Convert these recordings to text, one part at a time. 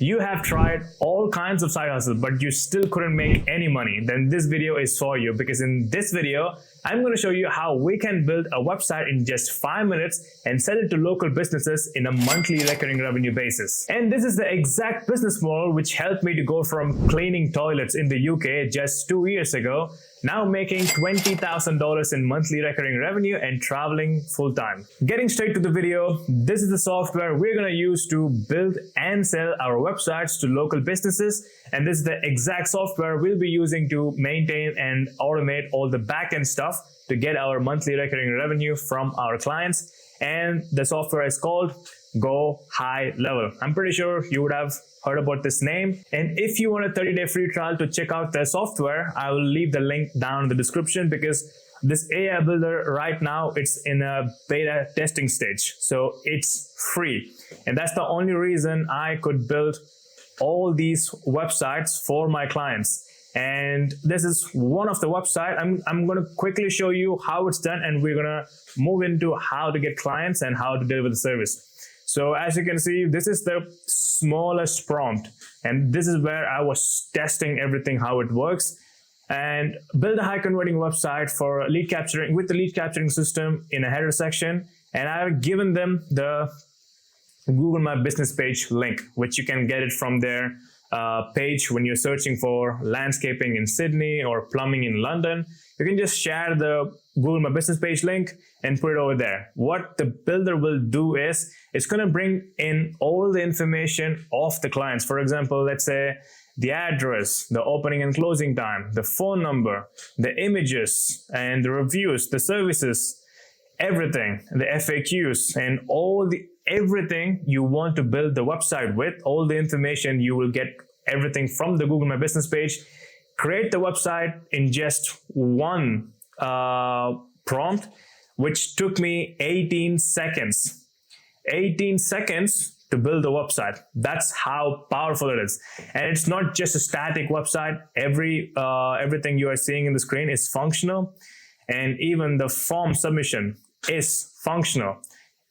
You have tried all kinds of side hustles, but you still couldn't make any money. Then this video is for you, because in this video, I'm going to show you how we can build a website in just 5 minutes and sell it to local businesses in a monthly recurring revenue basis. And this is the exact business model which helped me to go from cleaning toilets in the UK just 2 years ago, now making $20,000 in monthly recurring revenue and traveling full time. Getting straight to the video, this is the software we're going to use to build and sell our websites to local businesses. And this is the exact software we'll be using to maintain and automate all the back-end stuff to get our monthly recurring revenue from our clients. And the software is called Go High Level. I'm pretty sure you would have heard about this name. And if you want a 30-day free trial to check out their software, I will leave the link down in the description, because this AI builder right now, it's in a beta testing stage. So it's free. And that's the only reason I could build all these websites for my clients. And this is one of the websites. I'm going to quickly show you how it's done, and we're going to move into how to get clients and how to deliver the service. So as you can see, this is the smallest prompt, and this is where I was testing everything, how it works, and build a high converting website for lead capturing with the lead capturing system in a header section. And I've given them the Google My Business page link, which you can get it from their page when you're searching for landscaping in Sydney or plumbing in London. You can just share the Google My Business page link and put it over there. What the builder will do is it's going to bring in all the information of the clients. For example, let's say the address, the opening and closing time, the phone number, the images and the reviews, the services, everything, the FAQs, and everything you want to build the website with, all the information. You will get everything from the Google My Business page. Create the website in just one prompt, which took me 18 seconds. 18 seconds to build a website. That's how powerful it is. And it's not just a static website. Everything you are seeing in the screen is functional, and even the form submission is functional.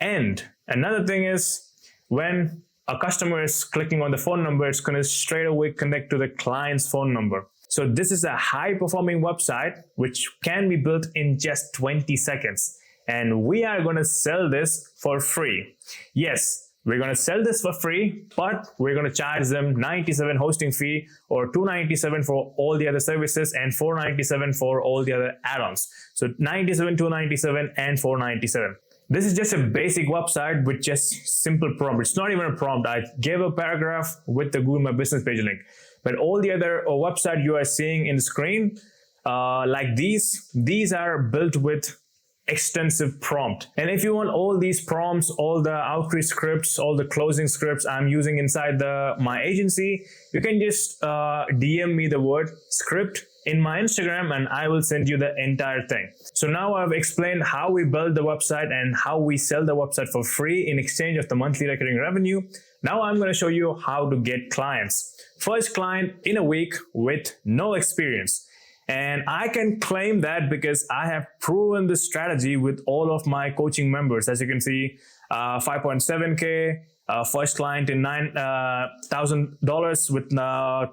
And another thing is, when a customer is clicking on the phone number, it's going to straight away connect to the client's phone number. So this is a high performing website which can be built in just 20 seconds. And we are going to sell this for free. Yes, we're going to sell this for free, but we're going to charge them $97 hosting fee, or $297 for all the other services, and $497 for all the other add-ons. So $97, $297, and $497. This is just a basic website with just simple prompt. It's not even a prompt. I gave a paragraph with the Google My Business page link. But all the other website you are seeing in the screen, like these are built with extensive prompt. And if you want all these prompts, all the outreach scripts, all the closing scripts I'm using inside my agency, you can just DM me the word script in my Instagram, and I will send you the entire thing. So now I've explained how we build the website and how we sell the website for free in exchange of the monthly recurring revenue. Now I'm going to show you how to get clients. First client in a week with no experience. And I can claim that because I have proven this strategy with all of my coaching members. As you can see, 5.7K, first client in $9,000 with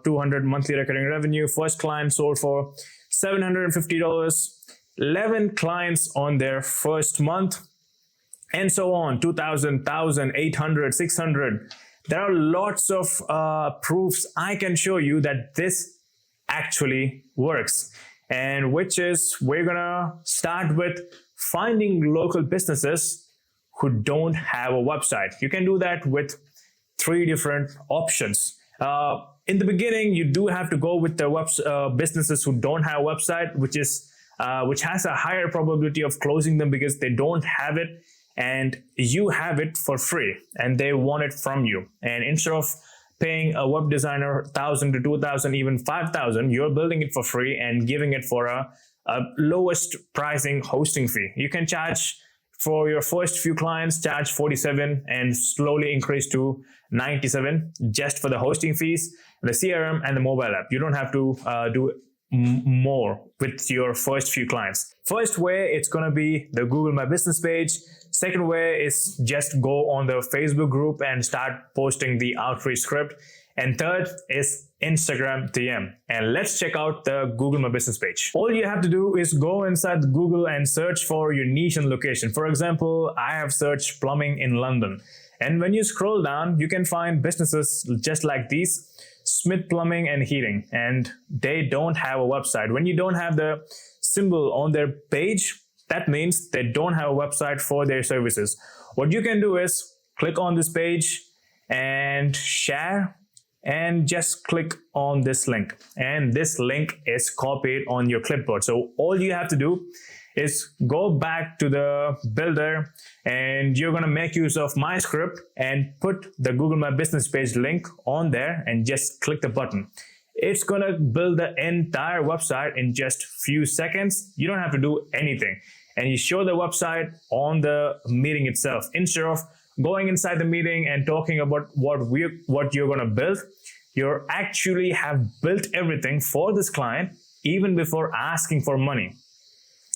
200 monthly recurring revenue. First client sold for $750. 11 clients on their first month, and so on. 2,000, 1,000, 800, 600. There are lots of proofs I can show you that this actually works. And which is, we're gonna start with finding local businesses who don't have a website. You can do that with 3 different options. In the beginning, you do have to go with the businesses who don't have a website, which has a higher probability of closing them because they don't have it, and you have it for free and they want it from you. And instead of paying a web designer $1,000 to $2,000, even $5,000, you're building it for free and giving it for a lowest pricing hosting fee. You can charge for your first few clients, charge $47 and slowly increase to $97 just for the hosting fees, the CRM and the mobile app. You don't have to do more with your first few clients. First way, it's going to be the Google My Business page. Second way is just go on the Facebook group and start posting the outreach script. And third is Instagram DM. And let's check out the Google My Business page. All you have to do is go inside Google and search for your niche and location. For example, I have searched plumbing in London. And when you scroll down, you can find businesses just like these, Smith Plumbing and Heating, and they don't have a website. When you don't have the symbol on their page, that means they don't have a website for their services. What you can do is click on this page and share, and just click on this link, and this link is copied on your clipboard. So all you have to do is go back to the builder, and you're going to make use of my script and put the Google My Business page link on there and just click the button. It's going to build the entire website in just few seconds. You don't have to do anything, and you show the website on the meeting itself. Instead of going inside the meeting and talking about what you're going to build, you actually have built everything for this client even before asking for money.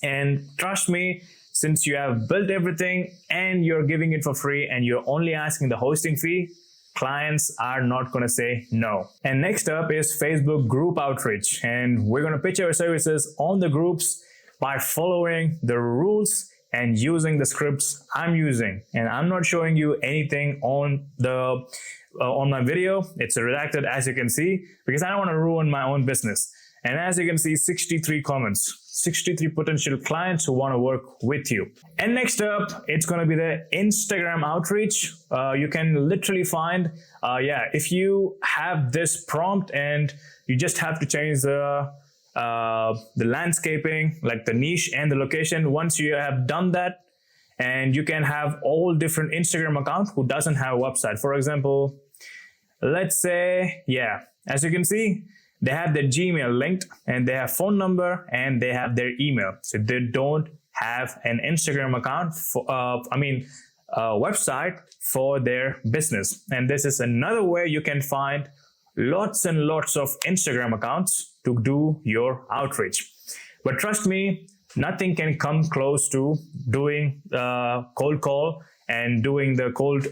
And trust me, since you have built everything and you're giving it for free and you're only asking the hosting fee, clients are not going to say no. And next up is Facebook group outreach. And we're going to pitch our services on the groups by following the rules and using the scripts I'm using. And I'm not showing you anything on my video. It's redacted, as you can see, because I don't want to ruin my own business. And as you can see, 63 comments, 63 potential clients who want to work with you. And next up, it's going to be the Instagram outreach. You can literally find, if you have this prompt and you just have to change the landscaping, like the niche and the location. Once you have done that, and you can have all different Instagram accounts who doesn't have a website. For example, let's say, as you can see, they have their Gmail linked, and they have phone number, and they have their email. So they don't have an Instagram account website for their business. And this is another way you can find lots and lots of Instagram accounts to do your outreach. But trust me, nothing can come close to doing cold call and doing the cold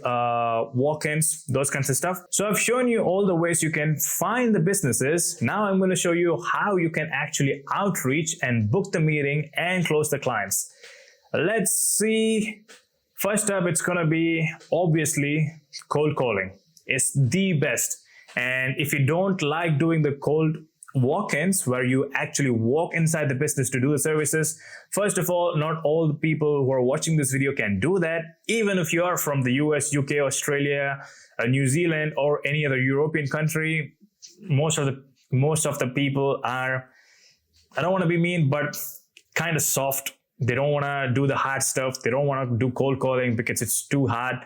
walk-ins, those kinds of stuff. So I've shown you all the ways you can find the businesses. Now I'm going to show you how you can actually outreach and book the meeting and close the clients. Let's see. First up, it's going to be obviously cold calling. It's the best. And if you don't like doing the cold walk-ins where you actually walk inside the business to do the services, first of all, not all the people who are watching this video can do that. Even if you are from the US, UK, Australia, New Zealand, or any other European country, most of the people are, I don't want to be mean, but kind of soft. They don't want to do the hard stuff. They don't want to do cold calling because it's too hard.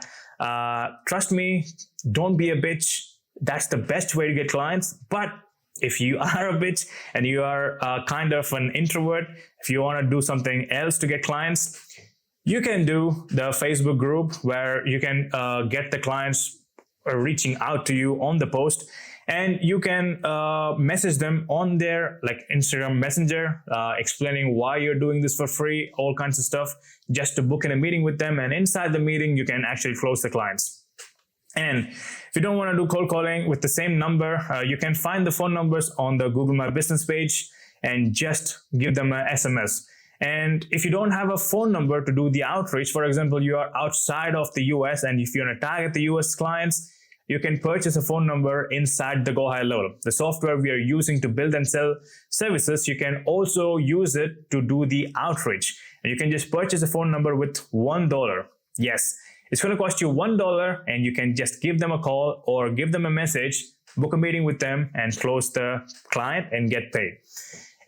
Trust me, don't be a bitch. That's the best way to get clients. But if you are a bitch and you are kind of an introvert, if you want to do something else to get clients, you can do the Facebook group where you can get the clients reaching out to you on the post, and you can message them on their Instagram Messenger, explaining why you're doing this for free, all kinds of stuff, just to book in a meeting with them. And inside the meeting, you can actually close the clients. And if you don't want to do cold calling with the same number, you can find the phone numbers on the Google My Business page and just give them an SMS. And if you don't have a phone number to do the outreach, for example, you are outside of the US, and if you want to target the US clients, you can purchase a phone number inside the Go High Level. The software we are using to build and sell services, you can also use it to do the outreach. And you can just purchase a phone number with $1. Yes. It's going to cost you $1, and you can just give them a call or give them a message, book a meeting with them, and close the client and get paid.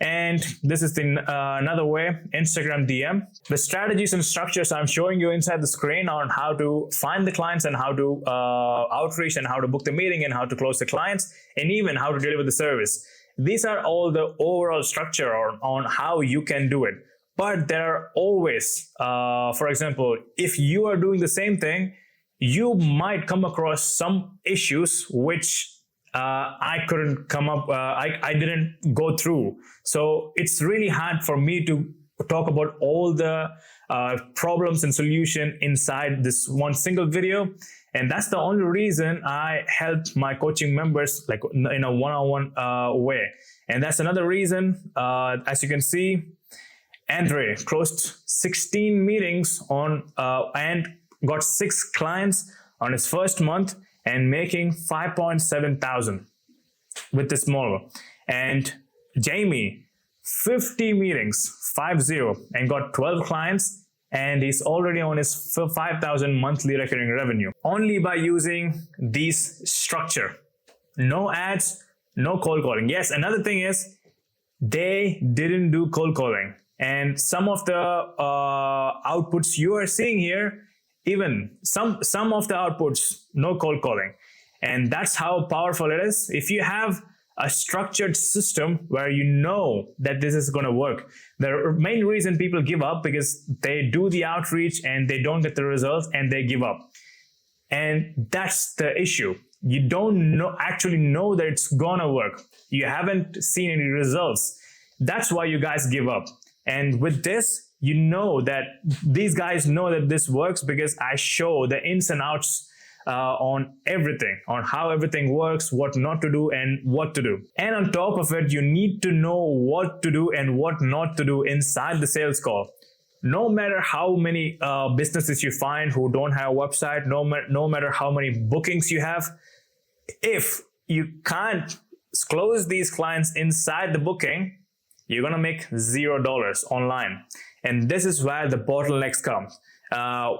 And this is another way, Instagram DM. The strategies and structures I'm showing you inside the screen on how to find the clients and how to outreach and how to book the meeting and how to close the clients and even how to deliver the service. These are all the overall structure on how you can do it. But there are always, for example, if you are doing the same thing, you might come across some issues which I couldn't come up, I didn't go through. So it's really hard for me to talk about all the problems and solution inside this one single video. And that's the only reason I help my coaching members like in a one-on-one way. And that's another reason, as you can see, Andre closed 16 meetings on and got 6 clients on his first month and making 5.7 thousand with this model. And Jamie, 50 meetings, 50, and got 12 clients, and he's already on his 5,000 monthly recurring revenue only by using this structure. No ads, no cold calling. Yes, another thing is they didn't do cold calling. And some of the outputs you are seeing here, even some of the outputs, no cold calling. And that's how powerful it is. If you have a structured system where you know that this is going to work. The main reason people give up because they do the outreach and they don't get the results and they give up. And that's the issue. You don't actually know that it's going to work. You haven't seen any results. That's why you guys give up. And with this, you know that these guys know that this works because I show the ins and outs on everything, on how everything works, what not to do and what to do. And on top of it, you need to know what to do and what not to do inside the sales call. No matter how many businesses you find who don't have a website, no matter how many bookings you have, if you can't close these clients inside the booking, you're going to make $0 online. And this is where the bottlenecks come.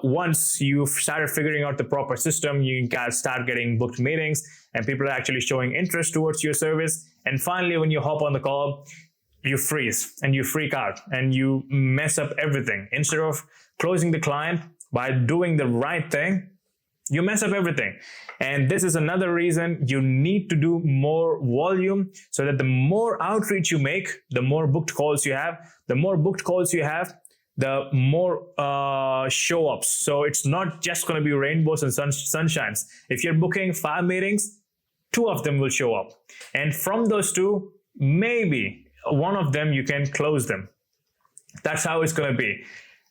Once you've started figuring out the proper system, you can start getting booked meetings and people are actually showing interest towards your service. And finally, when you hop on the call, you freeze and you freak out and you mess up everything. Instead of closing the client by doing the right thing, you mess up everything. And this is another reason you need to do more volume so that the more outreach you make, the more booked calls you have. The more booked calls you have, the more show ups. So it's not just going to be rainbows and sunshines. If you're booking 5 meetings, 2 of them will show up. And from those 2, maybe one of them you can close them. That's how it's going to be.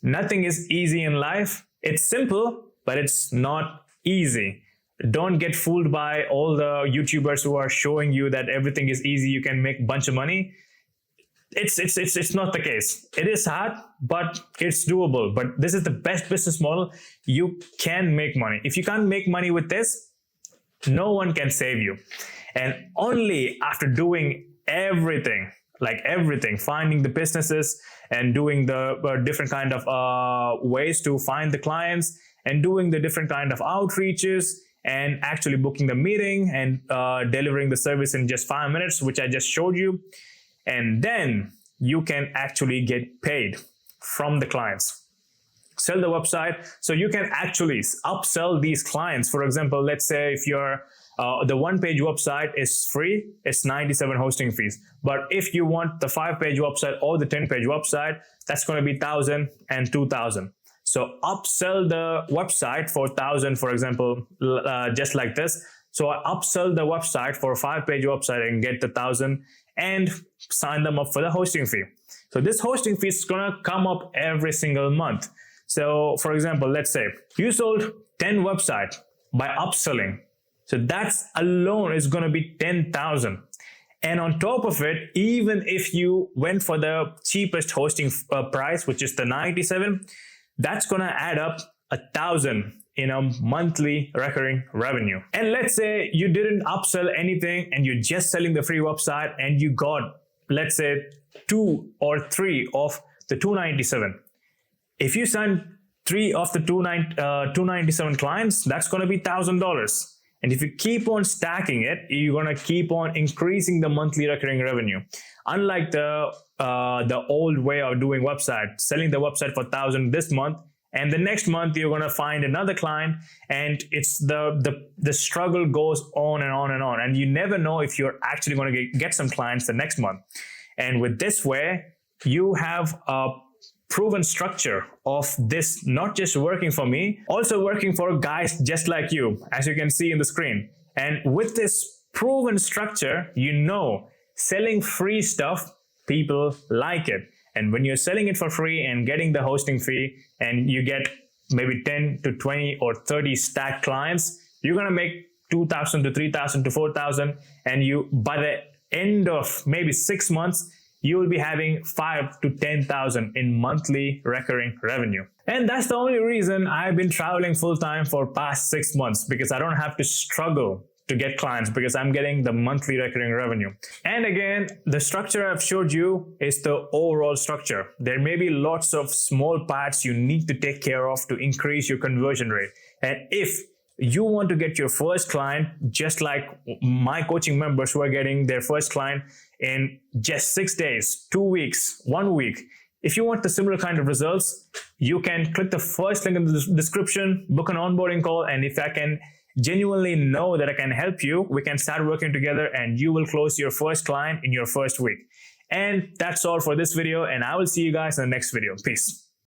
Nothing is easy in life. It's simple, but it's not easy. Don't get fooled by all the YouTubers who are showing you that everything is easy, you can make a bunch of money. It's not the case. It is hard, but it's doable. But this is the best business model. You can make money. If you can't make money with this, no one can save you. And only after doing everything, finding the businesses and doing the different kind of ways to find the clients and doing the different kind of outreaches and actually booking the meeting and delivering the service in just 5 minutes, which I just showed you. And then you can actually get paid from the clients. Sell the website so you can actually upsell these clients. For example, let's say if you're the 1-page website is free, it's 97 hosting fees. But if you want the 5-page website or the 10-page website, that's going to be 1,000 and 2,000. So upsell the website for 1,000, for example, just like this. So I upsell the website for a 5-page website and get the 1,000 and sign them up for the hosting fee. So this hosting fee is going to come up every single month. So for example, let's say you sold 10 websites by upselling. So that's alone is going to be 10,000. And on top of it, even if you went for the cheapest hosting price, which is the 97, that's going to add up 1,000 in a monthly recurring revenue. And let's say you didn't upsell anything and you're just selling the free website and you got, let's say, 2 or 3 of the 297. If you sign 3 of the 297 clients, that's going to be $1,000. And if you keep on stacking it, you're going to keep on increasing the monthly recurring revenue. Unlike the old way of doing website, selling the website for 1,000 this month, and the next month you're going to find another client, and it's the struggle goes on and on and on, and you never know if you're actually going to get some clients the next month. And with this way, you have a proven structure of this not just working for me, also working for guys just like you, as you can see in the screen. And with this proven structure, you know, selling free stuff, people like it. And when you're selling it for free and getting the hosting fee and you get maybe 10 to 20 or 30 stacked clients, you're going to make 2,000 to 3,000 to 4,000. And you, by the end of maybe 6 months, you will be having 5 to 10,000 in monthly recurring revenue. And that's the only reason I've been traveling full time for past 6 months, because I don't have to struggle to get clients because I'm getting the monthly recurring revenue. And again, the structure I've showed you is the overall structure. There may be lots of small parts you need to take care of to increase your conversion rate. And if you want to get your first client, just like my coaching members who are getting their first client in just 6 days, 2 weeks, 1 week, if you want the similar kind of results, you can click the first link in the description, book an onboarding call, and if I can genuinely know that I can help you, we can start working together and you will close your first client in your first week. And that's all for this video, and I will see you guys in the next video. Peace.